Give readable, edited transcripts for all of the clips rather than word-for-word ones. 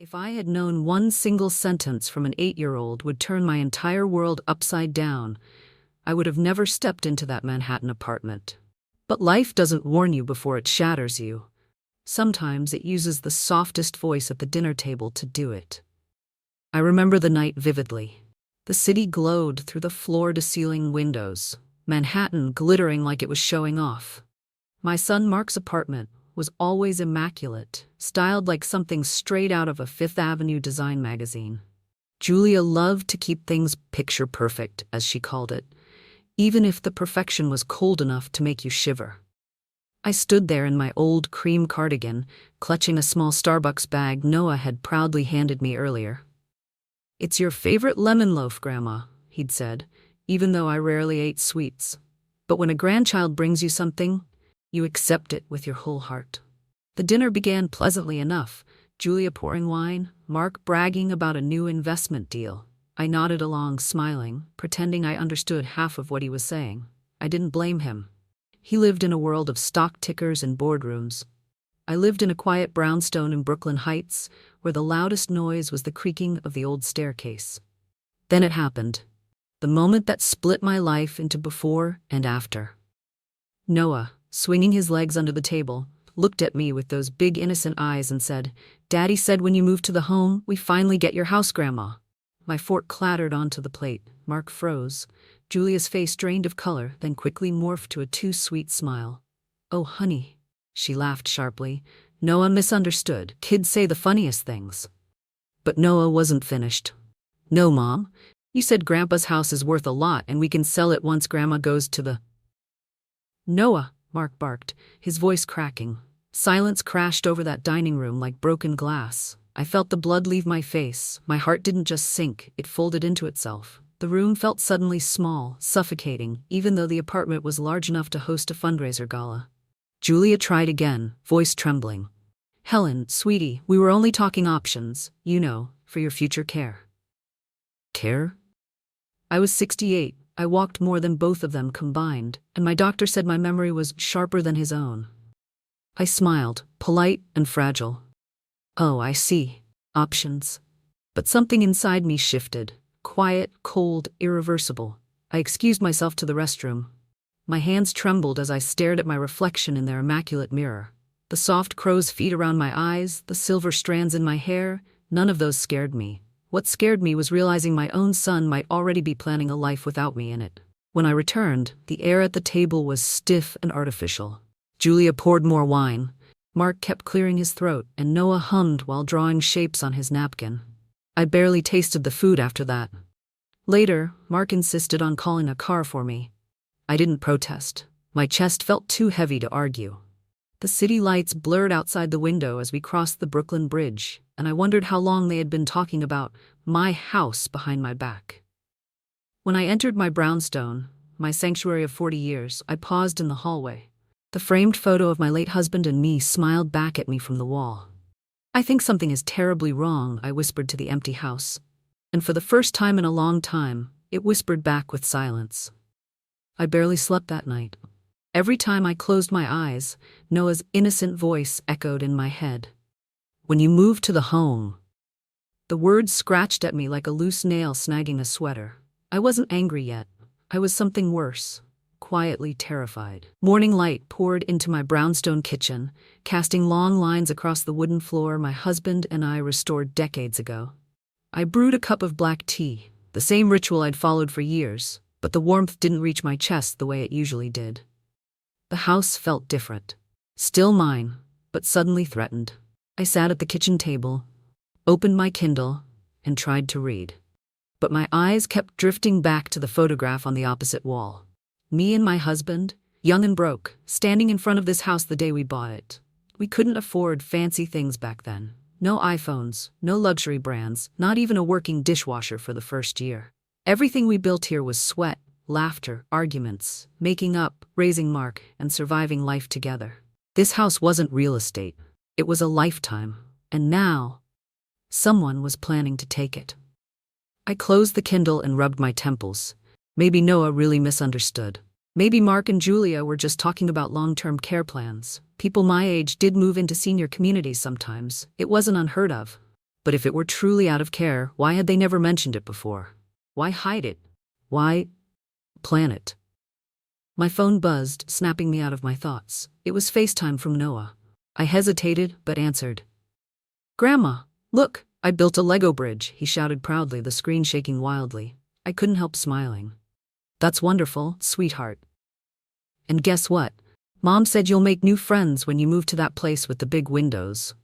If I had known one single sentence from an 8-year-old would turn my entire world upside down, I would have never stepped into that Manhattan apartment. But life doesn't warn you before it shatters you. Sometimes it uses the softest voice at the dinner table to do it. I remember the night vividly. The city glowed through the floor-to-ceiling windows, Manhattan glittering like it was showing off. My son Mark's apartment was always immaculate, styled like something straight out of a Fifth Avenue design magazine. Julia loved to keep things picture perfect, as she called it, even if the perfection was cold enough to make you shiver. I stood there in my old cream cardigan, clutching a small Starbucks bag Noah had proudly handed me earlier. "It's your favorite lemon loaf, Grandma," he'd said, even though I rarely ate sweets. But when a grandchild brings you something, you accept it with your whole heart. The dinner began pleasantly enough, Julia pouring wine, Mark bragging about a new investment deal. I nodded along, smiling, pretending I understood half of what he was saying. I didn't blame him. He lived in a world of stock tickers and boardrooms. I lived in a quiet brownstone in Brooklyn Heights, where the loudest noise was the creaking of the old staircase. Then it happened. The moment that split my life into before and after. Noah, swinging his legs under the table, looked at me with those big innocent eyes and said, "Daddy said when you move to the home, we finally get your house, Grandma." My fork clattered onto the plate. Mark froze. Julia's face drained of color, then quickly morphed to a too-sweet smile. "Oh, honey," she laughed sharply. Noah misunderstood. Kids say the funniest things. But Noah wasn't finished. "No, Mom. You said Grandpa's house is worth a lot and we can sell it once Grandma goes to the—" "Noah," Mark barked, his voice cracking. Silence crashed over that dining room like broken glass. I felt the blood leave my face. My heart didn't just sink, it folded into itself. The room felt suddenly small, suffocating, even though the apartment was large enough to host a fundraiser gala. Julia tried again, voice trembling. "Helen, sweetie, we were only talking options, for your future care." Care? I was 68. I walked more than both of them combined, and my doctor said my memory was sharper than his own. I smiled, polite and fragile. "Oh, I see. Options." But something inside me shifted. Quiet, cold, irreversible. I excused myself to the restroom. My hands trembled as I stared at my reflection in their immaculate mirror. The soft crow's feet around my eyes, the silver strands in my hair, none of those scared me. What scared me was realizing my own son might already be planning a life without me in it. When I returned, the air at the table was stiff and artificial. Julia poured more wine. Mark kept clearing his throat, and Noah hummed while drawing shapes on his napkin. I barely tasted the food after that. Later, Mark insisted on calling a car for me. I didn't protest. My chest felt too heavy to argue. The city lights blurred outside the window as we crossed the Brooklyn Bridge, and I wondered how long they had been talking about my house behind my back. When I entered my brownstone, my sanctuary of 40 years, I paused in the hallway. The framed photo of my late husband and me smiled back at me from the wall. "I think something is terribly wrong," I whispered to the empty house. And for the first time in a long time, it whispered back with silence. I barely slept that night. Every time I closed my eyes, Noah's innocent voice echoed in my head. "When you move to the home." The words scratched at me like a loose nail snagging a sweater. I wasn't angry yet. I was something worse. Quietly terrified. Morning light poured into my brownstone kitchen, casting long lines across the wooden floor my husband and I restored decades ago. I brewed a cup of black tea, the same ritual I'd followed for years, but the warmth didn't reach my chest the way it usually did. The house felt different. Still mine, but suddenly threatened. I sat at the kitchen table, opened my Kindle, and tried to read. But my eyes kept drifting back to the photograph on the opposite wall. Me and my husband, young and broke, standing in front of this house the day we bought it. We couldn't afford fancy things back then. No iPhones, no luxury brands, not even a working dishwasher for the first year. Everything we built here was sweat, laughter, arguments, making up, raising Mark, and surviving life together. This house wasn't real estate. It was a lifetime. And now, someone was planning to take it. I closed the Kindle and rubbed my temples. Maybe Noah really misunderstood. Maybe Mark and Julia were just talking about long-term care plans. People my age did move into senior communities sometimes. It wasn't unheard of. But if it were truly out of care, why had they never mentioned it before? Why hide it? Why plan it? My phone buzzed, snapping me out of my thoughts. It was FaceTime from Noah. I hesitated, but answered. "Grandma, look, I built a Lego bridge," he shouted proudly, the screen shaking wildly. I couldn't help smiling. "That's wonderful, sweetheart. And guess what? Mom said you'll make new friends when you move to that place with the big windows."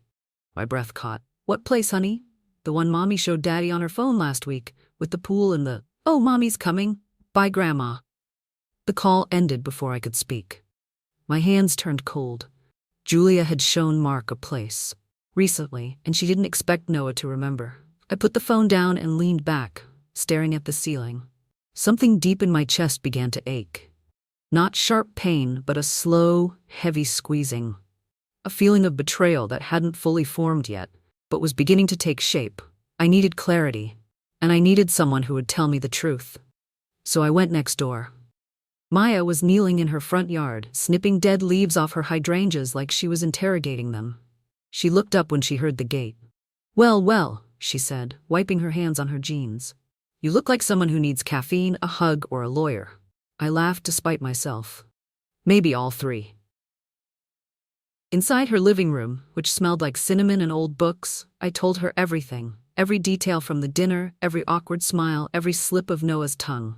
My breath caught. "What place, honey?" "The one Mommy showed Daddy on her phone last week, with the pool and the—" "Oh, Mommy's coming. Bye, Grandma." The call ended before I could speak. My hands turned cold. Julia had shown Mark a place recently, and she didn't expect Noah to remember. I put the phone down and leaned back, staring at the ceiling. Something deep in my chest began to ache. Not sharp pain, but a slow, heavy squeezing. A feeling of betrayal that hadn't fully formed yet, but was beginning to take shape. I needed clarity, and I needed someone who would tell me the truth. So I went next door. Maya was kneeling in her front yard, snipping dead leaves off her hydrangeas like she was interrogating them. She looked up when she heard the gate. "Well, well," she said, wiping her hands on her jeans. "You look like someone who needs caffeine, a hug, or a lawyer." I laughed despite myself. Maybe all three. Inside her living room, which smelled like cinnamon and old books, I told her everything. Every detail from the dinner, every awkward smile, every slip of Noah's tongue.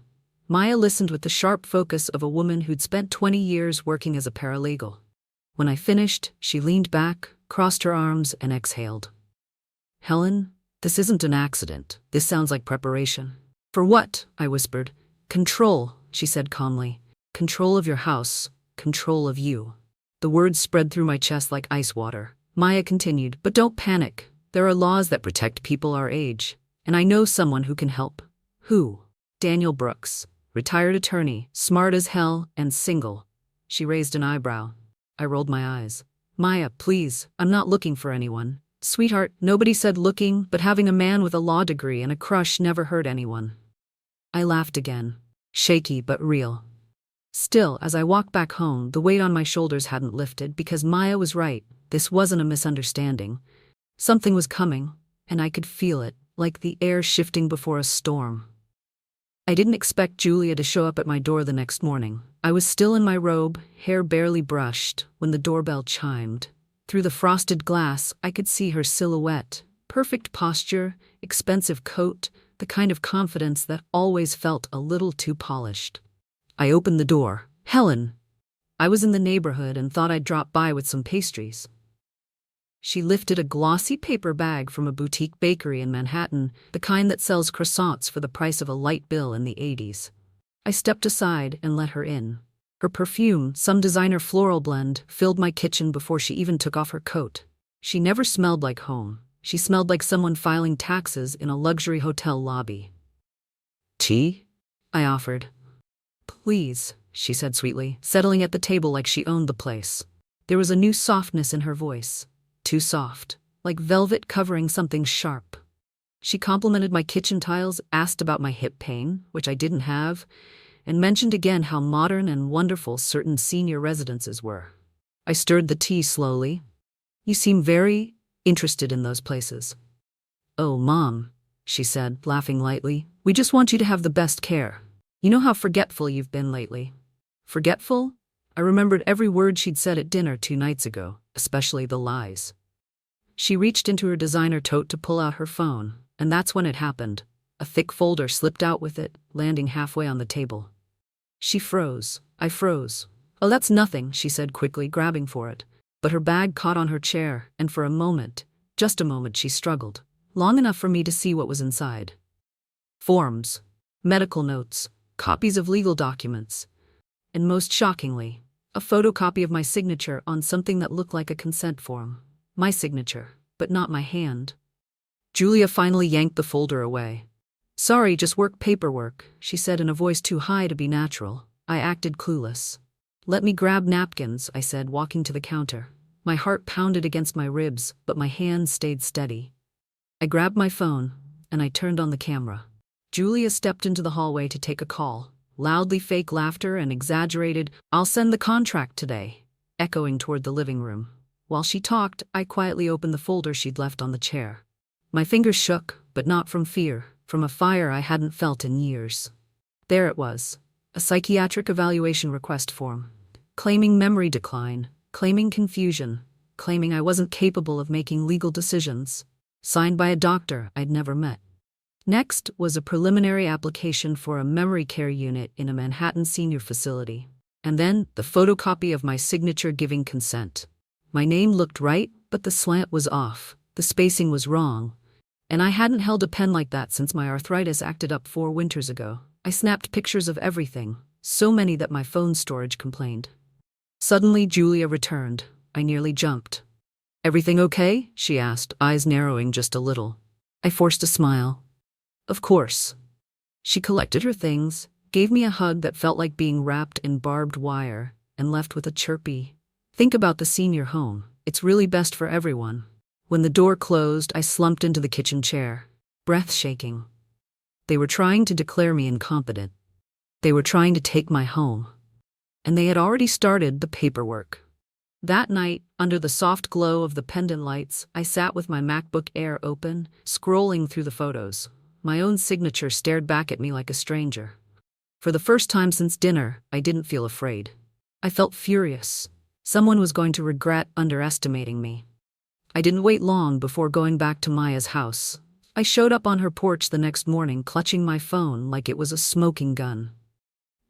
Maya listened with the sharp focus of a woman who'd spent 20 years working as a paralegal. When I finished, she leaned back, crossed her arms, and exhaled. "Helen, this isn't an accident. This sounds like preparation." "For what?" I whispered. "Control," she said calmly. "Control of your house. Control of you." The words spread through my chest like ice water. Maya continued, "But don't panic. There are laws that protect people our age. And I know someone who can help." "Who?" "Daniel Brooks. Retired attorney, smart as hell, and single." She raised an eyebrow. I rolled my eyes. "Maya, please, I'm not looking for anyone. Sweetheart, nobody said looking, but having a man with a law degree and a crush never hurt anyone." I laughed again. Shaky but real. Still, as I walked back home, the weight on my shoulders hadn't lifted because Maya was right. This wasn't a misunderstanding. Something was coming, and I could feel it, like the air shifting before a storm. I didn't expect Julia to show up at my door the next morning. I was still in my robe, hair barely brushed, when the doorbell chimed. Through the frosted glass, I could see her silhouette. Perfect posture, expensive coat, the kind of confidence that always felt a little too polished. I opened the door. "Helen." I was in the neighborhood and thought I'd drop by with some pastries. She lifted a glossy paper bag from a boutique bakery in Manhattan, the kind that sells croissants for the price of a light bill in the 80s. I stepped aside and let her in. Her perfume, some designer floral blend, filled my kitchen before she even took off her coat. She never smelled like home. She smelled like someone filing taxes in a luxury hotel lobby. "Tea?" I offered. "Please," she said sweetly, settling at the table like she owned the place. There was a new softness in her voice. Too soft, like velvet covering something sharp. She complimented my kitchen tiles, asked about my hip pain, which I didn't have, and mentioned again how modern and wonderful certain senior residences were. I stirred the tea slowly. "You seem very interested in those places." "Oh, Mom," she said, laughing lightly, "we just want you to have the best care. You know how forgetful you've been lately." Forgetful? I remembered every word she'd said at dinner 2 nights ago, especially the lies. She reached into her designer tote to pull out her phone, and that's when it happened. A thick folder slipped out with it, landing halfway on the table. She froze. I froze. "Oh, that's nothing," she said quickly, grabbing for it. But her bag caught on her chair, and for a moment, just a moment, she struggled. Long enough for me to see what was inside. Forms, medical notes, copies of legal documents, and most shockingly, a photocopy of my signature on something that looked like a consent form. My signature, but not my hand. Julia finally yanked the folder away. "Sorry, just work paperwork," she said in a voice too high to be natural. I acted clueless. "Let me grab napkins," I said, walking to the counter. My heart pounded against my ribs, but my hands stayed steady. I grabbed my phone, and I turned on the camera. Julia stepped into the hallway to take a call. Loudly fake laughter and exaggerated, "I'll send the contract today," echoing toward the living room. While she talked, I quietly opened the folder she'd left on the chair. My fingers shook, but not from fear, from a fire I hadn't felt in years. There it was, a psychiatric evaluation request form, claiming memory decline, claiming confusion, claiming I wasn't capable of making legal decisions, signed by a doctor I'd never met. Next was a preliminary application for a memory care unit in a Manhattan senior facility. And then the photocopy of my signature giving consent. My name looked right, but the slant was off, the spacing was wrong, and I hadn't held a pen like that since my arthritis acted up 4 winters ago. I snapped pictures of everything, so many that my phone storage complained. Suddenly Julia returned. I nearly jumped. "Everything okay?" she asked, eyes narrowing just a little. I forced a smile. "Of course." She collected her things, gave me a hug that felt like being wrapped in barbed wire, and left with a chirpy, "Think about the senior home. It's really best for everyone." When the door closed, I slumped into the kitchen chair, breath shaking. They were trying to declare me incompetent. They were trying to take my home. And they had already started the paperwork. That night, under the soft glow of the pendant lights, I sat with my MacBook Air open, scrolling through the photos. My own signature stared back at me like a stranger. For the first time since dinner, I didn't feel afraid. I felt furious. Someone was going to regret underestimating me. I didn't wait long before going back to Maya's house. I showed up on her porch the next morning, clutching my phone like it was a smoking gun.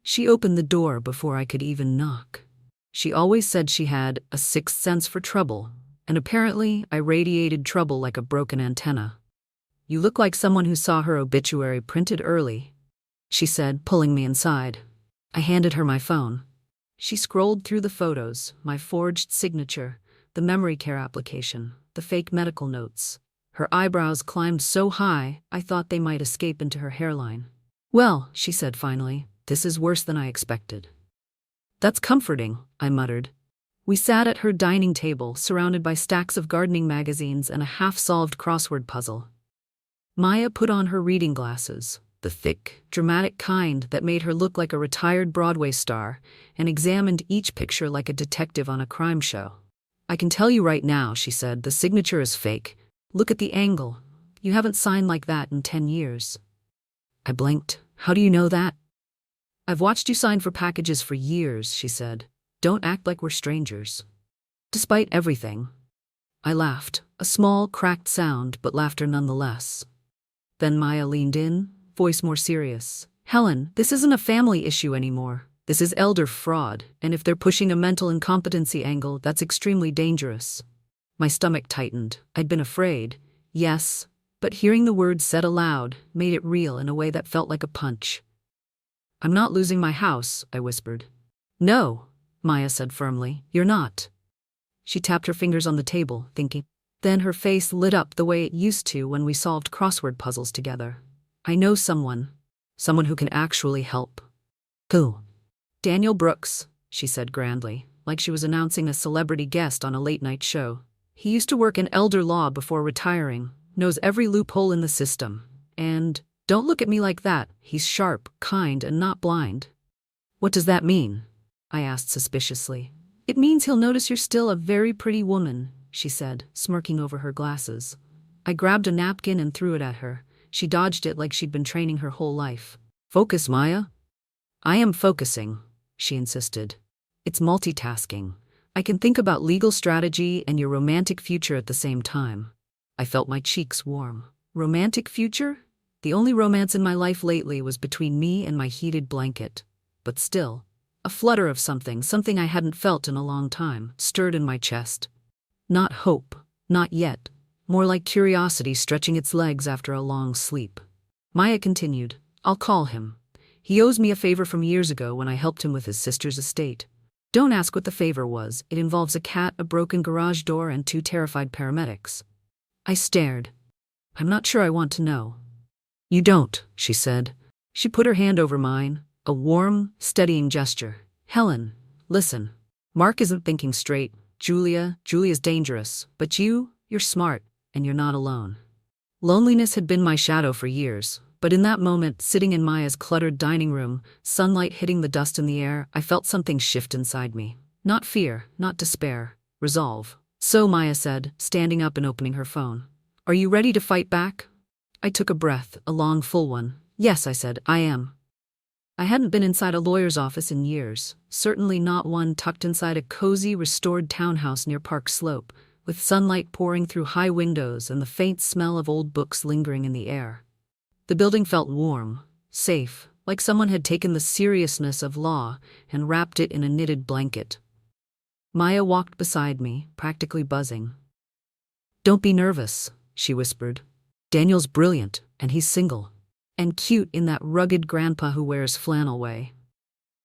She opened the door before I could even knock. She always said she had a sixth sense for trouble, and apparently I radiated trouble like a broken antenna. "You look like someone who saw her obituary printed early," she said, pulling me inside. I handed her my phone. She scrolled through the photos, my forged signature, the memory care application, the fake medical notes. Her eyebrows climbed so high, I thought they might escape into her hairline. "Well," she said finally, "this is worse than I expected." "That's comforting," I muttered. We sat at her dining table, surrounded by stacks of gardening magazines and a half-solved crossword puzzle. Maya put on her reading glasses, the thick, dramatic kind that made her look like a retired Broadway star, and examined each picture like a detective on a crime show. "I can tell you right now," she said, "the signature is fake. Look at the angle. You haven't signed like that in 10 years. I blinked. "How do you know that?" "I've watched you sign for packages for years," she said. "Don't act like we're strangers." "Despite everything." I laughed, a small, cracked sound, but laughter nonetheless. Then Maya leaned in, voice more serious. "Helen, this isn't a family issue anymore. This is elder fraud, and if they're pushing a mental incompetency angle, that's extremely dangerous." My stomach tightened. I'd been afraid, yes, but hearing the words said aloud made it real in a way that felt like a punch. "I'm not losing my house," I whispered. "No," Maya said firmly, "you're not." She tapped her fingers on the table, thinking. Then her face lit up the way it used to when we solved crossword puzzles together. "I know someone who can actually help." "Who?" "Daniel Brooks," she said grandly, like she was announcing a celebrity guest on a late-night show. "He used to work in elder law before retiring, knows every loophole in the system. And, don't look at me like that, he's sharp, kind, and not blind." "What does that mean?" I asked suspiciously. "It means he'll notice you're still a very pretty woman," she said, smirking over her glasses. I grabbed a napkin and threw it at her. She dodged it like she'd been training her whole life. "Focus, Maya." "I am focusing," she insisted. "It's multitasking. I can think about legal strategy and your romantic future at the same time." I felt my cheeks warm. Romantic future? The only romance in my life lately was between me and my heated blanket. But still, a flutter of something I hadn't felt in a long time, stirred in my chest. Not hope, not yet. More like curiosity stretching its legs after a long sleep. Maya continued, "I'll call him. He owes me a favor from years ago when I helped him with his sister's estate. Don't ask what the favor was. It involves a cat, a broken garage door, and 2 terrified paramedics." I stared. "I'm not sure I want to know." "You don't," she said. She put her hand over mine, a warm, steadying gesture. "Helen, listen. Mark isn't thinking straight. Julia's dangerous. But you're smart, and you're not alone." Loneliness had been my shadow for years, but in that moment, sitting in Maya's cluttered dining room, sunlight hitting the dust in the air, I felt something shift inside me. Not fear, not despair, resolve. "So," Maya said, standing up and opening her phone. Are you ready to fight back? I took a breath, a long, full one. Yes, I said, I am. I hadn't been inside a lawyer's office in years, certainly not one tucked inside a cozy, restored townhouse near Park Slope, with sunlight pouring through high windows and the faint smell of old books lingering in the air. The building felt warm, safe, like someone had taken the seriousness of law and wrapped it in a knitted blanket. Maya walked beside me, practically buzzing. Don't be nervous, she whispered. Daniel's brilliant, and he's single. And cute in that rugged grandpa who wears flannel way.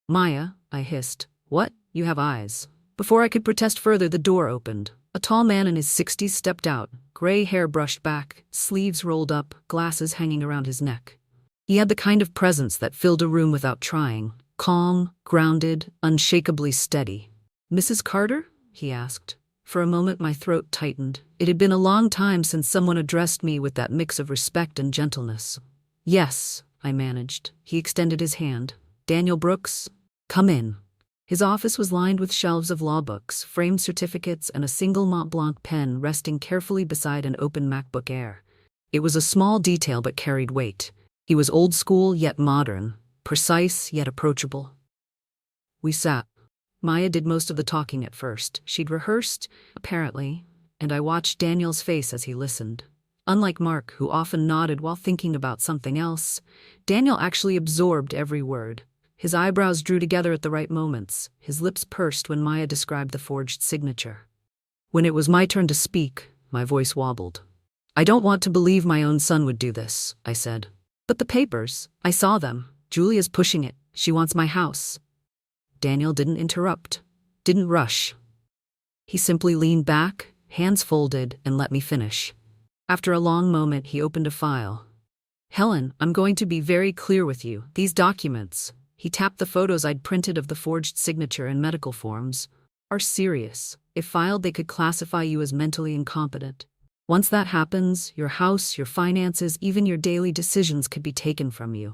Maya, I hissed. What? You have eyes. Before I could protest further, the door opened. A tall man in his 60s stepped out, gray hair brushed back, sleeves rolled up, glasses hanging around his neck. He had the kind of presence that filled a room without trying, calm, grounded, unshakably steady. Mrs. Carter? He asked. For a moment my throat tightened. It had been a long time since someone addressed me with that mix of respect and gentleness. Yes, I managed. He extended his hand. Daniel Brooks? Come in. His office was lined with shelves of law books, framed certificates, and a single Mont Blanc pen resting carefully beside an open MacBook Air. It was a small detail but carried weight. He was old school yet modern, precise yet approachable. We sat. Maya did most of the talking at first. She'd rehearsed, apparently, and I watched Daniel's face as he listened. Unlike Mark, who often nodded while thinking about something else, Daniel actually absorbed every word. His eyebrows drew together at the right moments, his lips pursed when Maya described the forged signature. When it was my turn to speak, my voice wobbled. I don't want to believe my own son would do this, I said. But the papers, I saw them. Julia's pushing it. She wants my house. Daniel didn't interrupt, didn't rush. He simply leaned back, hands folded, and let me finish. After a long moment, he opened a file. Helen, I'm going to be very clear with you. These documents, he tapped the photos I'd printed of the forged signature and medical forms, are serious. If filed, they could classify you as mentally incompetent. Once that happens, your house, your finances, even your daily decisions could be taken from you.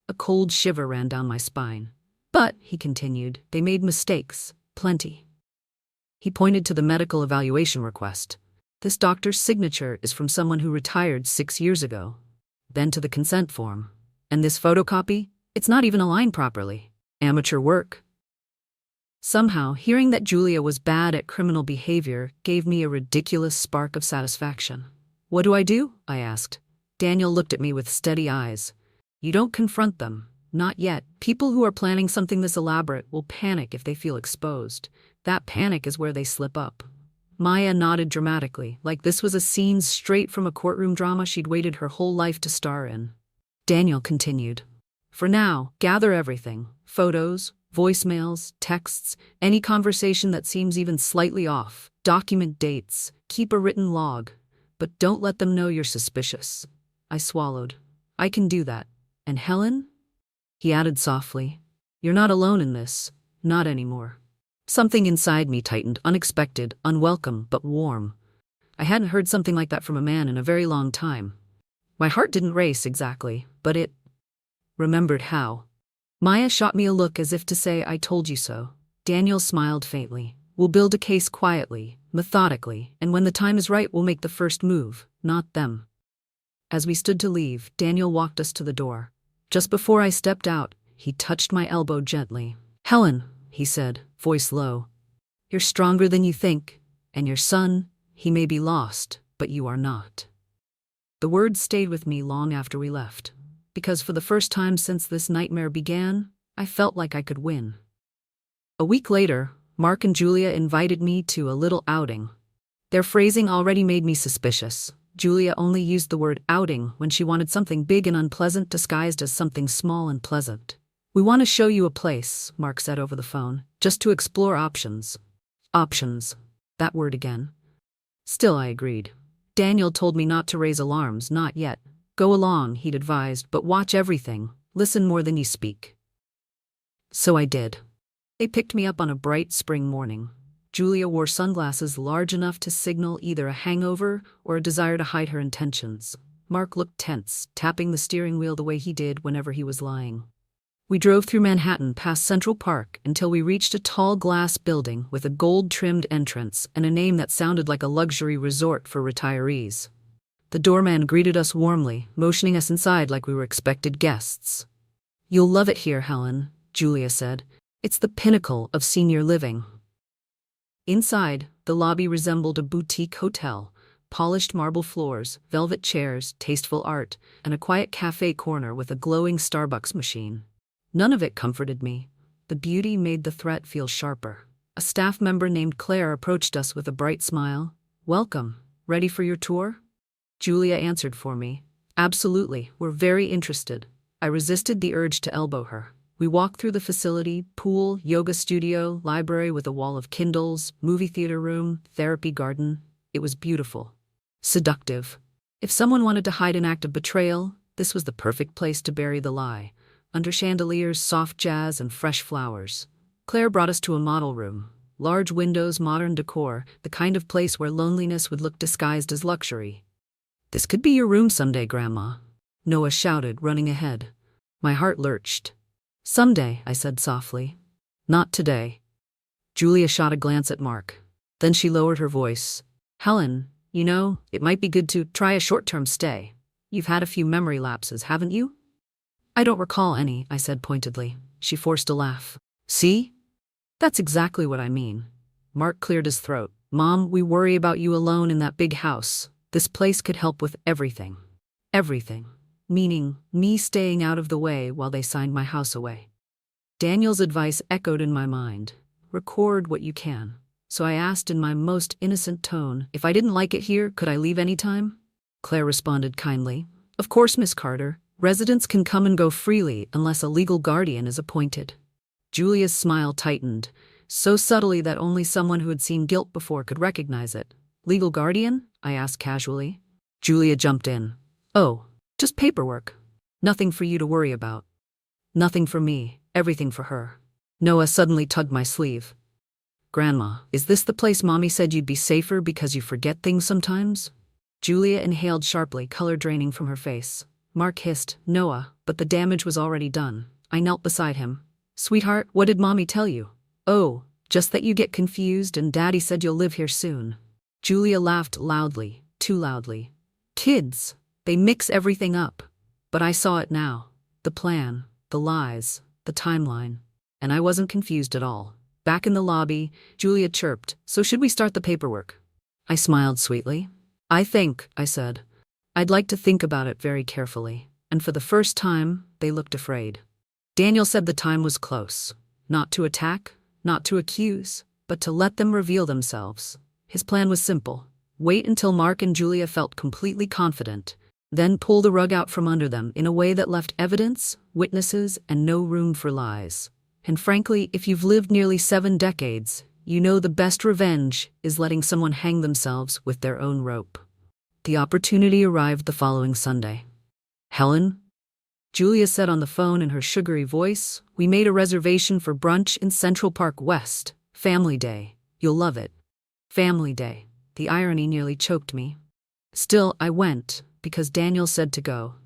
A cold shiver ran down my spine. But, he continued, they made mistakes, plenty. He pointed to the medical evaluation request. This doctor's signature is from someone who retired 6 years ago. Then to the consent form. And this photocopy? It's not even aligned properly. Amateur work. Somehow, hearing that Julia was bad at criminal behavior gave me a ridiculous spark of satisfaction. What do? I asked. Daniel looked at me with steady eyes. You don't confront them. Not yet. People who are planning something this elaborate will panic if they feel exposed. That panic is where they slip up. Maya nodded dramatically, like this was a scene straight from a courtroom drama she'd waited her whole life to star in. Daniel continued. For now, gather everything. Photos, voicemails, texts, any conversation that seems even slightly off. Document dates. Keep a written log. But don't let them know you're suspicious. I swallowed. I can do that. And Helen? He added softly. You're not alone in this. Not anymore. Something inside me tightened, unexpected, unwelcome, but warm. I hadn't heard something like that from a man in a very long time. My heart didn't race exactly, but it remembered how. Maya shot me a look as if to say, I told you so. Daniel smiled faintly. We'll build a case quietly, methodically, and when the time is right, we'll make the first move, not them. As we stood to leave, Daniel walked us to the door. Just before I stepped out, he touched my elbow gently. Helen, he said, voice low. You're stronger than you think, and your son, he may be lost, but you are not. The words stayed with me long after we left, because for the first time since this nightmare began, I felt like I could win. A week later, Mark and Julia invited me to a little outing. Their phrasing already made me suspicious. Julia only used the word outing when she wanted something big and unpleasant disguised as something small and pleasant. We want to show you a place, Mark said over the phone, just to explore options. Options. That word again. Still, I agreed. Daniel told me not to raise alarms, not yet. Go along, he'd advised, but watch everything. Listen more than you speak. So I did. They picked me up on a bright spring morning. Julia wore sunglasses large enough to signal either a hangover or a desire to hide her intentions. Mark looked tense, tapping the steering wheel the way he did whenever he was lying. We drove through Manhattan past Central Park until we reached a tall glass building with a gold-trimmed entrance and a name that sounded like a luxury resort for retirees. The doorman greeted us warmly, motioning us inside like we were expected guests. "You'll love it here, Helen," Julia said. "It's the pinnacle of senior living." Inside, the lobby resembled a boutique hotel. Polished marble floors, velvet chairs, tasteful art, and a quiet cafe corner with a glowing Starbucks machine. None of it comforted me. The beauty made the threat feel sharper. A staff member named Claire approached us with a bright smile. "Welcome. Ready for your tour?" Julia answered for me. "Absolutely, we're very interested." I resisted the urge to elbow her. We walked through the facility: pool, yoga studio, library with a wall of Kindles, movie theater room, therapy garden. It was beautiful. Seductive. If someone wanted to hide an act of betrayal, this was the perfect place to bury the lie. Under chandeliers, soft jazz, and fresh flowers. Claire brought us to a model room. Large windows, modern decor, the kind of place where loneliness would look disguised as luxury. "This could be your room someday, Grandma," Noah shouted, running ahead. My heart lurched. "Someday," I said softly. "Not today." Julia shot a glance at Mark. Then she lowered her voice. "Helen, you know, it might be good to try a short-term stay. You've had a few memory lapses, haven't you?" "I don't recall any," I said pointedly. She forced a laugh. "See? That's exactly what I mean." Mark cleared his throat. "Mom, we worry about you alone in that big house. This place could help with everything." Everything. Meaning, me staying out of the way while they signed my house away. Daniel's advice echoed in my mind. Record what you can. So I asked in my most innocent tone, if I didn't like it here, could I leave anytime? Claire responded kindly. "Of course, Miss Carter. Residents can come and go freely unless a legal guardian is appointed." Julia's smile tightened, so subtly that only someone who had seen guilt before could recognize it. "Legal guardian?" I asked casually. Julia jumped in. "Oh, just paperwork. Nothing for you to worry about." Nothing for me, everything for her. Noah suddenly tugged my sleeve. "Grandma, is this the place Mommy said you'd be safer because you forget things sometimes?" Julia inhaled sharply, color draining from her face. Mark hissed, "Noah," but the damage was already done. I knelt beside him. "Sweetheart, what did Mommy tell you?" "Oh, just that you get confused and Daddy said you'll live here soon." Julia laughed loudly, too loudly. "Kids, they mix everything up." But I saw it now. The plan, the lies, the timeline. And I wasn't confused at all. Back in the lobby, Julia chirped, "So should we start the paperwork?" I smiled sweetly. I said. "I'd like to think about it very carefully." And for the first time, they looked afraid. Daniel said the time was close. Not to attack, not to accuse, but to let them reveal themselves. His plan was simple. Wait until Mark and Julia felt completely confident, then pull the rug out from under them in a way that left evidence, witnesses, and no room for lies. And frankly, if you've lived nearly 7 decades, you know the best revenge is letting someone hang themselves with their own rope. The opportunity arrived the following Sunday. "Helen?" Julia said on the phone in her sugary voice, "We made a reservation for brunch in Central Park West. Family Day. You'll love it." Family Day. The irony nearly choked me. Still, I went, because Daniel said to go.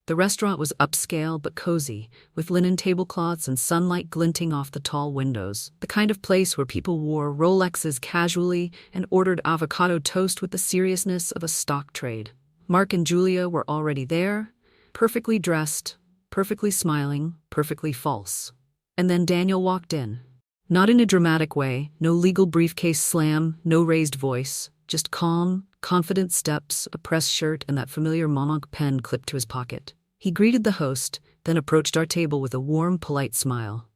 The restaurant was upscale but cozy, with linen tablecloths and sunlight glinting off the tall windows, the kind of place where people wore Rolexes casually and ordered avocado toast with the seriousness of a stock trade. Mark and Julia were already there, perfectly dressed, perfectly smiling, perfectly false. And then Daniel walked in. Not in a dramatic way, no legal briefcase slam, no raised voice, just calm, confident steps, a pressed shirt, and that familiar Mononc pen clipped to his pocket. He greeted the host, then approached our table with a warm, polite smile.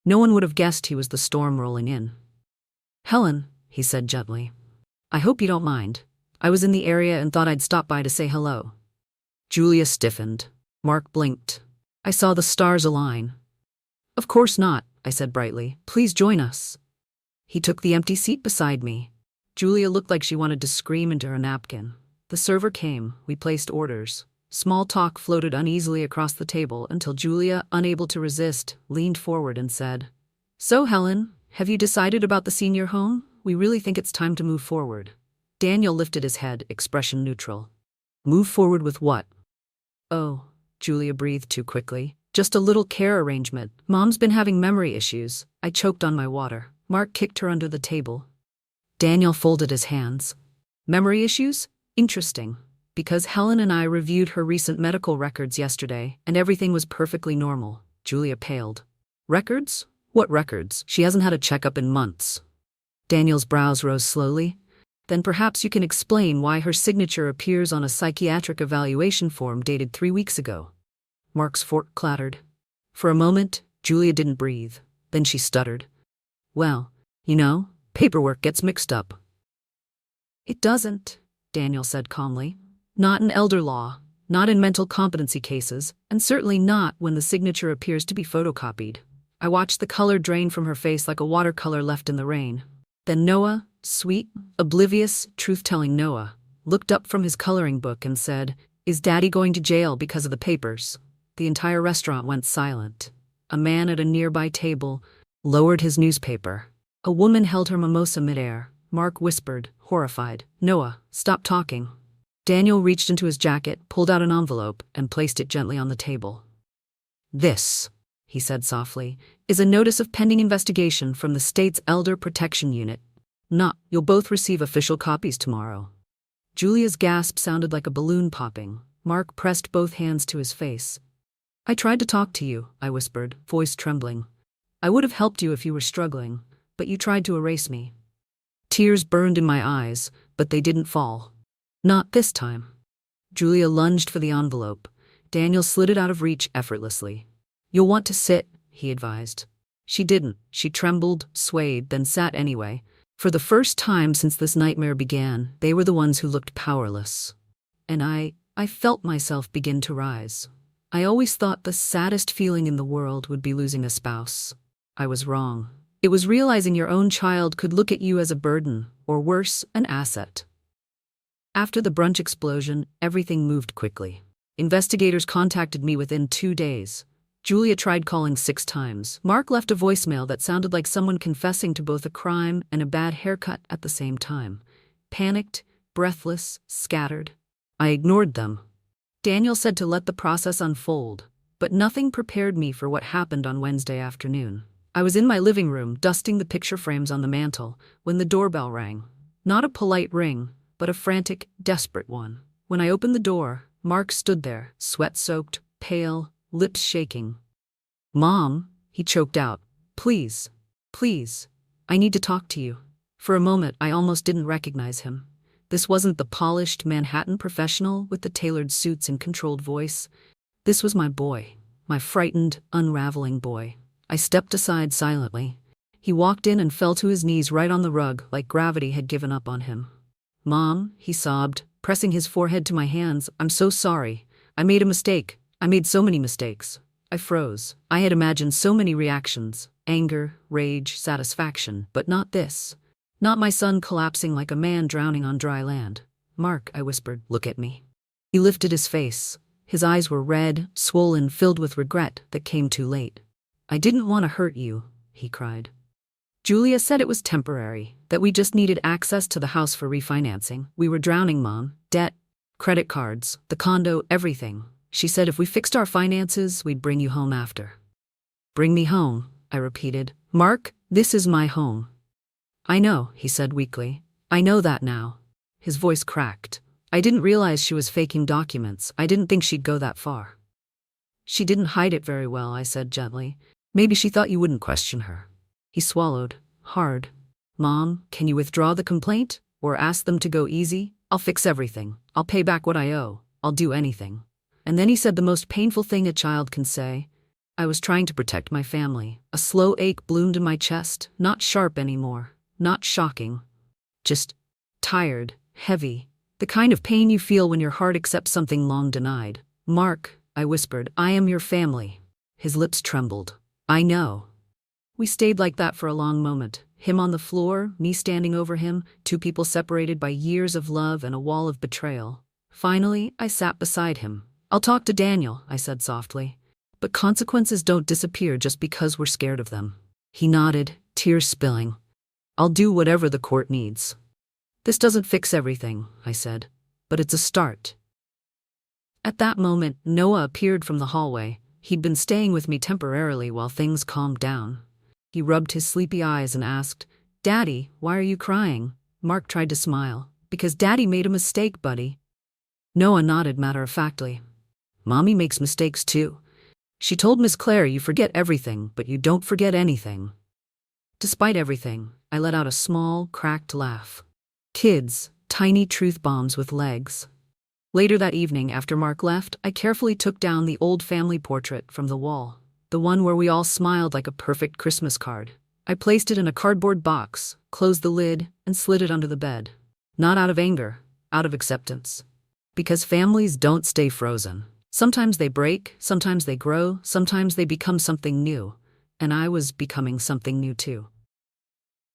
No one would have guessed he was the storm rolling in. "Helen," he said gently. "I hope you don't mind. I was in the area and thought I'd stop by to say hello." Julia stiffened. Mark blinked. I saw the stars align. "Of course not," I said brightly. "Please join us." He took the empty seat beside me. Julia looked like she wanted to scream into her napkin. The server came. We placed orders. Small talk floated uneasily across the table until Julia, unable to resist, leaned forward and said, "So, Helen, have you decided about the senior home? We really think it's time to move forward." Daniel lifted his head, expression neutral. "Move forward with what?" "Oh," Julia breathed too quickly. "Just a little care arrangement. Mom's been having memory issues." I choked on my water. Mark kicked her under the table. Daniel folded his hands. "Memory issues? Interesting. Because Helen and I reviewed her recent medical records yesterday, and everything was perfectly normal. Julia paled. Records? What records? She hasn't had a checkup in months. Daniel's brows rose slowly. Then perhaps you can explain why her signature appears on a psychiatric evaluation form dated 3 weeks ago. Mark's fork clattered. For a moment, Julia didn't breathe. Then she stuttered. Well, paperwork gets mixed up. It doesn't, Daniel said calmly. Not in elder law, not in mental competency cases, and certainly not when the signature appears to be photocopied. I watched the color drain from her face like a watercolor left in the rain. Then Noah, sweet, oblivious, truth-telling Noah, looked up from his coloring book and said, Is Daddy going to jail because of the papers? The entire restaurant went silent. A man at a nearby table lowered his newspaper. A woman held her mimosa midair. Mark whispered, horrified, Noah, stop talking. Daniel reached into his jacket, pulled out an envelope, and placed it gently on the table. This, he said softly, is a notice of pending investigation from the state's Elder Protection Unit. You'll both receive official copies tomorrow. Julia's gasp sounded like a balloon popping. Mark pressed both hands to his face. I tried to talk to you, I whispered, voice trembling. I would have helped you if you were struggling, but you tried to erase me. Tears burned in my eyes, but they didn't fall. Not this time. Julia lunged for the envelope. Daniel slid it out of reach effortlessly. You'll want to sit, he advised. She didn't. She trembled, swayed, then sat anyway. For the first time since this nightmare began, they were the ones who looked powerless. And I felt myself begin to rise. I always thought the saddest feeling in the world would be losing a spouse. I was wrong. It was realizing your own child could look at you as a burden, or worse, an asset. After the brunch explosion, everything moved quickly. Investigators contacted me within 2 days. Julia tried calling 6 times. Mark left a voicemail that sounded like someone confessing to both a crime and a bad haircut at the same time. Panicked, breathless, scattered. I ignored them. Daniel said to let the process unfold, but nothing prepared me for what happened on Wednesday afternoon. I was in my living room, dusting the picture frames on the mantel, when the doorbell rang. Not a polite ring, but a frantic, desperate one. When I opened the door, Mark stood there, sweat-soaked, pale, lips shaking. Mom, he choked out. Please, I need to talk to you. For a moment, I almost didn't recognize him. This wasn't the polished Manhattan professional with the tailored suits and controlled voice. This was my boy, my frightened, unraveling boy. I stepped aside silently. He walked in and fell to his knees right on the rug, like gravity had given up on him. Mom, he sobbed, pressing his forehead to my hands, I'm so sorry. I made a mistake. I made so many mistakes. I froze. I had imagined so many reactions, anger, rage, satisfaction, but not this. Not my son collapsing like a man drowning on dry land. Mark, I whispered, look at me. He lifted his face. His eyes were red, swollen, filled with regret that came too late. I didn't want to hurt you, he cried. Julia said it was temporary, that we just needed access to the house for refinancing. We were drowning, Mom. Debt, credit cards, the condo, everything. She said if we fixed our finances, we'd bring you home after. Bring me home, I repeated. Mark, this is my home. I know, he said weakly. I know that now. His voice cracked. I didn't realize she was faking documents. I didn't think she'd go that far. She didn't hide it very well, I said gently. Maybe she thought you wouldn't question her. He swallowed, hard. Mom, can you withdraw the complaint? Or ask them to go easy? I'll fix everything. I'll pay back what I owe. I'll do anything. And then he said the most painful thing a child can say. I was trying to protect my family. A slow ache bloomed in my chest, not sharp anymore, not shocking. Just tired, heavy. The kind of pain you feel when your heart accepts something long denied. Mark, I whispered, I am your family. His lips trembled. I know. We stayed like that for a long moment. Him on the floor, me standing over him, 2 people separated by years of love and a wall of betrayal. Finally, I sat beside him. I'll talk to Daniel, I said softly. But consequences don't disappear just because we're scared of them. He nodded, tears spilling. I'll do whatever the court needs. This doesn't fix everything, I said, but it's a start. At that moment, Noah appeared from the hallway. He'd been staying with me temporarily while things calmed down. He rubbed his sleepy eyes and asked, Daddy, why are you crying? Mark tried to smile. Because Daddy made a mistake, buddy. Noah nodded matter-of-factly. Mommy makes mistakes too. She told Miss Claire you forget everything, but you don't forget anything. Despite everything, I let out a small, cracked laugh. Kids, tiny truth bombs with legs. Later that evening, after Mark left, I carefully took down the old family portrait from the wall. The one where we all smiled like a perfect Christmas card. I placed it in a cardboard box, closed the lid, and slid it under the bed. Not out of anger, out of acceptance. Because families don't stay frozen. Sometimes they break, sometimes they grow, sometimes they become something new. And I was becoming something new too.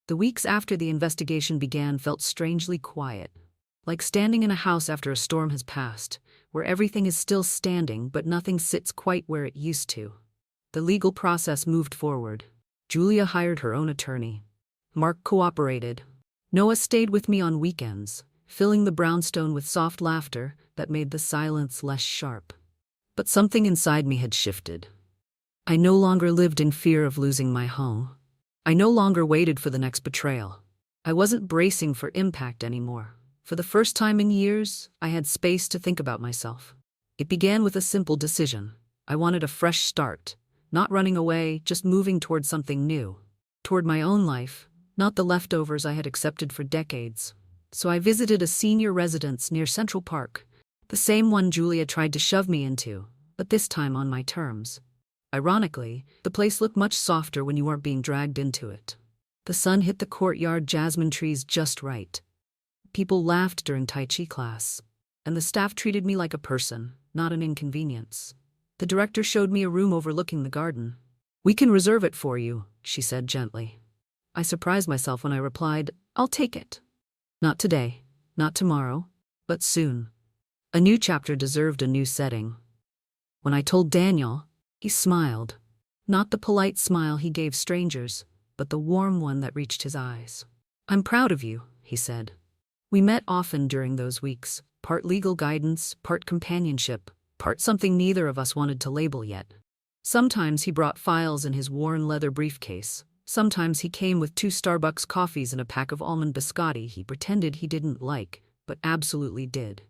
The weeks after the investigation began felt strangely quiet. Like standing in a house after a storm has passed, where everything is still standing but nothing sits quite where it used to. The legal process moved forward. Julia hired her own attorney. Mark cooperated. Noah stayed with me on weekends, filling the brownstone with soft laughter that made the silence less sharp. But something inside me had shifted. I no longer lived in fear of losing my home. I no longer waited for the next betrayal. I wasn't bracing for impact anymore. For the first time in years, I had space to think about myself. It began with a simple decision. I wanted a fresh start. Not running away, just moving toward something new. Toward my own life, not the leftovers I had accepted for decades. So I visited a senior residence near Central Park, the same one Julia tried to shove me into, but this time on my terms. Ironically, the place looked much softer when you weren't being dragged into it. The sun hit the courtyard jasmine trees just right. People laughed during Tai Chi class, and the staff treated me like a person, not an inconvenience. The director showed me a room overlooking the garden. "We can reserve it for you," she said gently. I surprised myself when I replied, "I'll take it." Not today, not tomorrow, but soon. A new chapter deserved a new setting. When I told Daniel, he smiled. Not the polite smile he gave strangers, but the warm one that reached his eyes. "I'm proud of you," he said. We met often during those weeks, part legal guidance, part companionship, part something neither of us wanted to label yet. Sometimes he brought files in his worn leather briefcase. Sometimes he came with 2 Starbucks coffees and a pack of almond biscotti he pretended he didn't like, but absolutely did.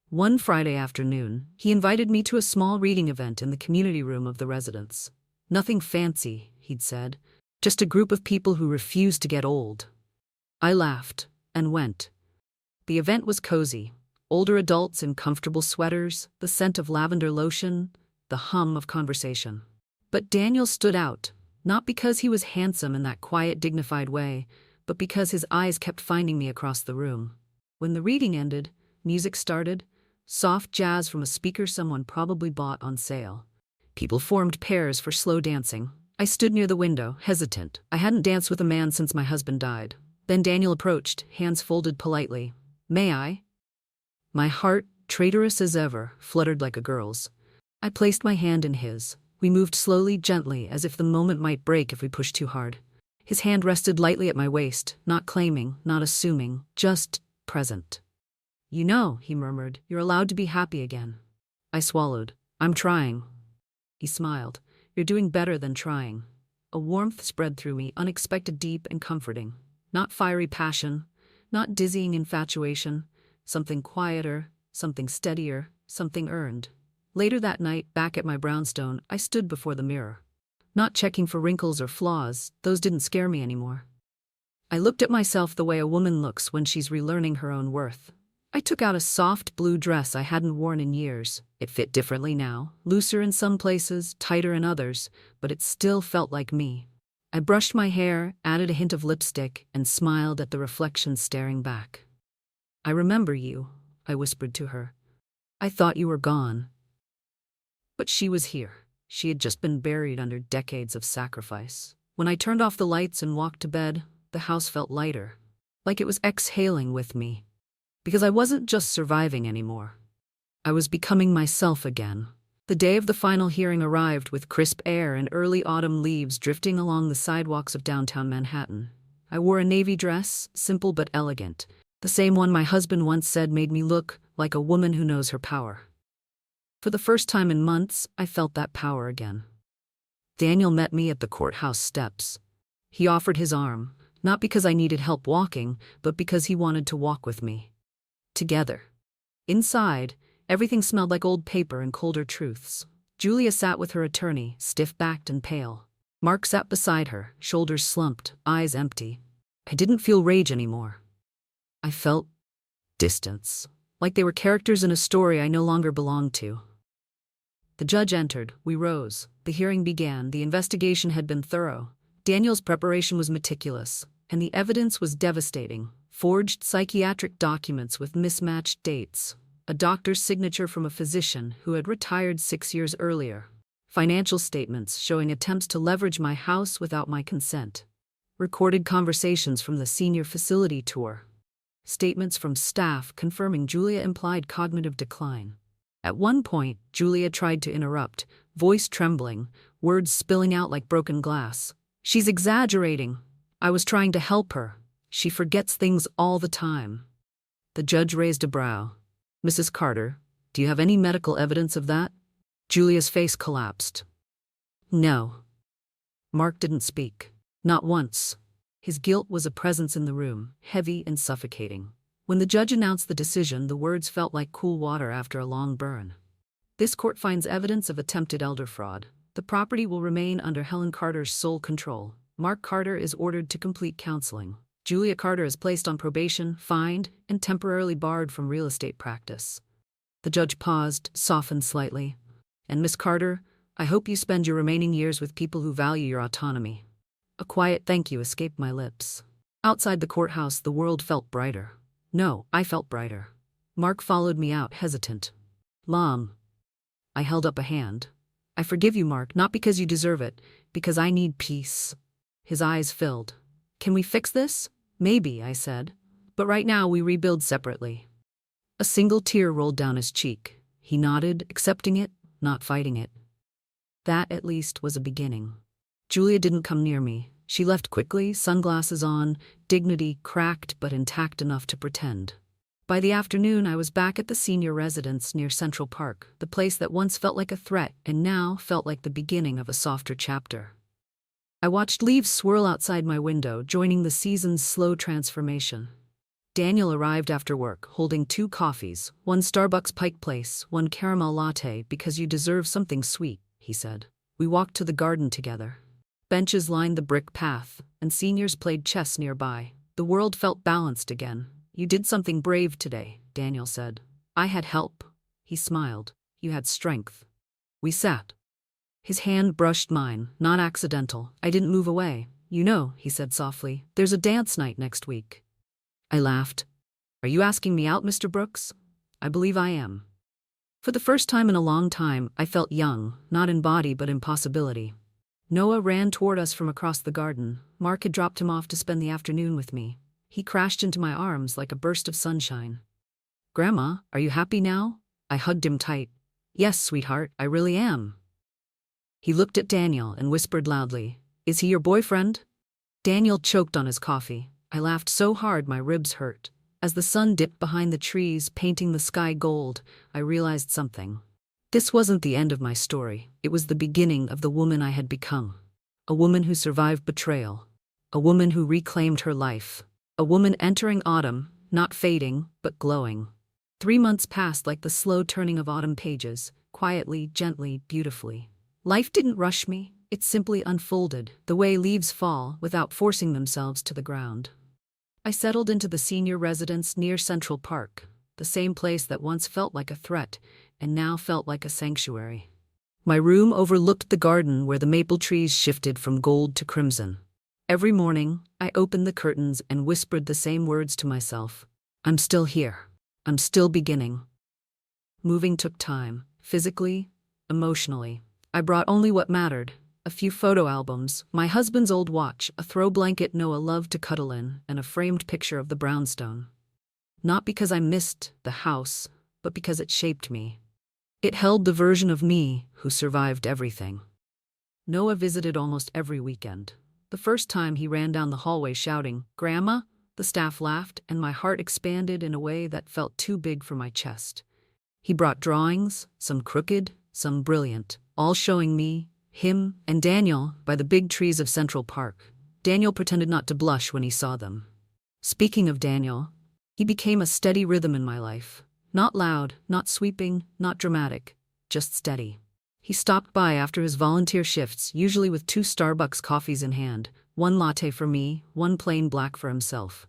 One Friday afternoon, he invited me to a small reading event in the community room of the residence. Nothing fancy, he'd said, just a group of people who refused to get old. I laughed and went. The event was cozy. Older adults in comfortable sweaters, the scent of lavender lotion, the hum of conversation. But Daniel stood out, not because he was handsome in that quiet, dignified way, but because his eyes kept finding me across the room. When the reading ended, music started, soft jazz from a speaker someone probably bought on sale. People formed pairs for slow dancing. I stood near the window, hesitant. I hadn't danced with a man since my husband died. Then Daniel approached, hands folded politely. "May I?" My heart, traitorous as ever, fluttered like a girl's. I placed my hand in his. We moved slowly, gently, as if the moment might break if we pushed too hard. His hand rested lightly at my waist, not claiming, not assuming, just present. "You know," he murmured, "you're allowed to be happy again." I swallowed. "I'm trying." He smiled. "You're doing better than trying." A warmth spread through me, unexpected, deep, and comforting. Not fiery passion, not dizzying infatuation, something quieter, something steadier, something earned. Later that night, back at my brownstone, I stood before the mirror. Not checking for wrinkles or flaws, those didn't scare me anymore. I looked at myself the way a woman looks when she's relearning her own worth. I took out a soft blue dress I hadn't worn in years. It fit differently now, looser in some places, tighter in others, but it still felt like me. I brushed my hair, added a hint of lipstick, and smiled at the reflection staring back. "I remember you," I whispered to her. "I thought you were gone." But she was here. She had just been buried under decades of sacrifice. When I turned off the lights and walked to bed, the house felt lighter, like it was exhaling with me. Because I wasn't just surviving anymore. I was becoming myself again. The day of the final hearing arrived with crisp air and early autumn leaves drifting along the sidewalks of downtown Manhattan. I wore a navy dress, simple but elegant, the same one my husband once said made me look like a woman who knows her power. For the first time in months, I felt that power again. Daniel met me at the courthouse steps. He offered his arm, not because I needed help walking, but because he wanted to walk with me. Together. Inside, everything smelled like old paper and colder truths. Julia sat with her attorney, stiff-backed and pale. Mark sat beside her, shoulders slumped, eyes empty. I didn't feel rage anymore. I felt distance, like they were characters in a story I no longer belonged to. The judge entered, we rose. The hearing began, the investigation had been thorough. Daniel's preparation was meticulous, and the evidence was devastating. Forged psychiatric documents with mismatched dates. A doctor's signature from a physician who had retired 6 years earlier. Financial statements showing attempts to leverage my house without my consent. Recorded conversations from the senior facility tour. Statements from staff confirming Julia implied cognitive decline. At one point, Julia tried to interrupt, voice trembling, words spilling out like broken glass. She's exaggerating. I was trying to help her. She forgets things all the time. The judge raised a brow. Mrs. Carter, do you have any medical evidence of that? Julia's face collapsed. No. Mark didn't speak. Not once. His guilt was a presence in the room, heavy and suffocating. When the judge announced the decision, the words felt like cool water after a long burn. This court finds evidence of attempted elder fraud. The property will remain under Helen Carter's sole control. Mark Carter is ordered to complete counseling. Julia Carter is placed on probation, fined, and temporarily barred from real estate practice. The judge paused, softened slightly. And Miss Carter, I hope you spend your remaining years with people who value your autonomy. A quiet thank you escaped my lips. Outside the courthouse, the world felt brighter. No, I felt brighter. Mark followed me out, hesitant. Mom. I held up a hand. I forgive you, Mark, not because you deserve it, because I need peace. His eyes filled. Can we fix this? Maybe, I said. But right now we rebuild separately. A single tear rolled down his cheek. He nodded, accepting it, not fighting it. That, at least, was a beginning. Julia didn't come near me. She left quickly, sunglasses on, dignity cracked but intact enough to pretend. By the afternoon, I was back at the senior residence near Central Park, the place that once felt like a threat and now felt like the beginning of a softer chapter. I watched leaves swirl outside my window, joining the season's slow transformation. Daniel arrived after work, holding 2 coffees, one Starbucks Pike Place, one caramel latte, because you deserve something sweet, he said. We walked to the garden together. Benches lined the brick path, and seniors played chess nearby. The world felt balanced again. You did something brave today, Daniel said. I had help. He smiled. You had strength. We sat. His hand brushed mine, not accidental. I didn't move away. You know, he said softly, there's a dance night next week. I laughed. Are you asking me out, Mr. Brooks? I believe I am. For the first time in a long time, I felt young, not in body but in possibility. Noah ran toward us from across the garden. Mark had dropped him off to spend the afternoon with me. He crashed into my arms like a burst of sunshine. Grandma, are you happy now? I hugged him tight. Yes, sweetheart, I really am. He looked at Daniel and whispered loudly, Is he your boyfriend? Daniel choked on his coffee. I laughed so hard my ribs hurt. As the sun dipped behind the trees, painting the sky gold, I realized something. This wasn't the end of my story. It was the beginning of the woman I had become. A woman who survived betrayal. A woman who reclaimed her life. A woman entering autumn, not fading, but glowing. 3 months passed like the slow turning of autumn pages, quietly, gently, beautifully. Life didn't rush me. It simply unfolded, the way leaves fall, without forcing themselves to the ground. I settled into the senior residence near Central Park, the same place that once felt like a threat, and now felt like a sanctuary. My room overlooked the garden where the maple trees shifted from gold to crimson. Every morning, I opened the curtains and whispered the same words to myself. I'm still here. I'm still beginning. Moving took time, physically, emotionally. I brought only what mattered. A few photo albums, my husband's old watch, a throw blanket Noah loved to cuddle in, and a framed picture of the brownstone. Not because I missed the house, but because it shaped me. It held the version of me who survived everything. Noah visited almost every weekend. The first time he ran down the hallway shouting, "Grandma!" The staff laughed, and my heart expanded in a way that felt too big for my chest. He brought drawings, some crooked, some brilliant, all showing me, him, and Daniel by the big trees of Central Park. Daniel pretended not to blush when he saw them. Speaking of Daniel, he became a steady rhythm in my life. Not loud, not sweeping, not dramatic, just steady. He stopped by after his volunteer shifts, usually with 2 Starbucks coffees in hand, one latte for me, one plain black for himself.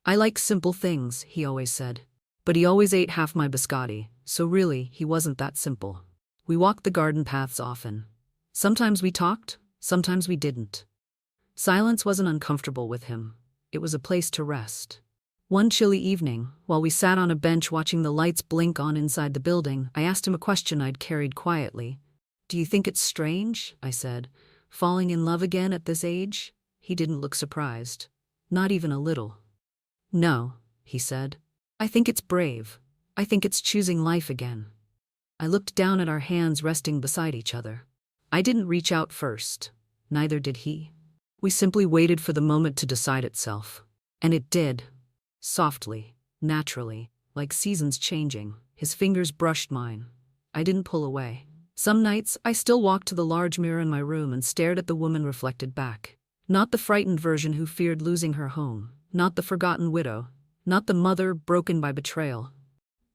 I like simple things, he always said. But he always ate half my biscotti, so really, he wasn't that simple. We walked the garden paths often. Sometimes we talked, sometimes we didn't. Silence wasn't uncomfortable with him. It was a place to rest. One chilly evening, while we sat on a bench watching the lights blink on inside the building, I asked him a question I'd carried quietly. "Do you think it's strange?" I said. "Falling in love again at this age?" He didn't look surprised. Not even a little. "No," he said. "I think it's brave. I think it's choosing life again." I looked down at our hands resting beside each other. I didn't reach out first. Neither did he. We simply waited for the moment to decide itself. And it did. Softly, naturally, like seasons changing. His fingers brushed mine. I didn't pull away. Some nights, I still walked to the large mirror in my room and stared at the woman reflected back. Not the frightened version who feared losing her home. Not the forgotten widow. Not the mother broken by betrayal.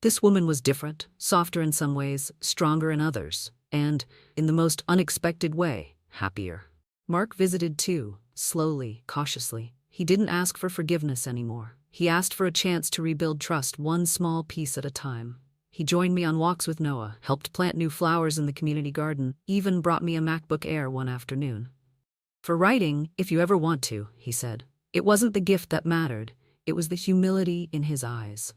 This woman was different, softer in some ways, stronger in others, and, in the most unexpected way, happier. Mark visited too, slowly, cautiously. He didn't ask for forgiveness anymore. He asked for a chance to rebuild trust one small piece at a time. He joined me on walks with Noah, helped plant new flowers in the community garden, even brought me a MacBook Air one afternoon. "For writing, if you ever want to," he said. It wasn't the gift that mattered. It was the humility in his eyes.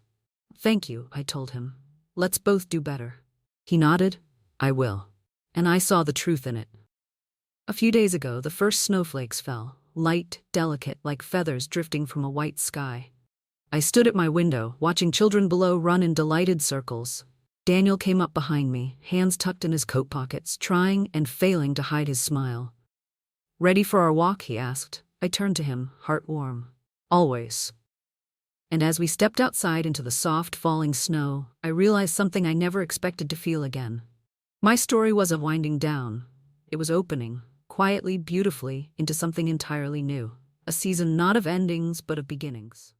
"Thank you," I told him. "Let's both do better." He nodded. "I will." And I saw the truth in it. A few days ago, the first snowflakes fell, light, delicate, like feathers drifting from a white sky. I stood at my window, watching children below run in delighted circles. Daniel came up behind me, hands tucked in his coat pockets, trying and failing to hide his smile. "Ready for our walk?" he asked. I turned to him, heart warm. "Always." And as we stepped outside into the soft, falling snow, I realized something I never expected to feel again. My story wasn't winding down. It was opening, quietly, beautifully, into something entirely new. A season not of endings, but of beginnings.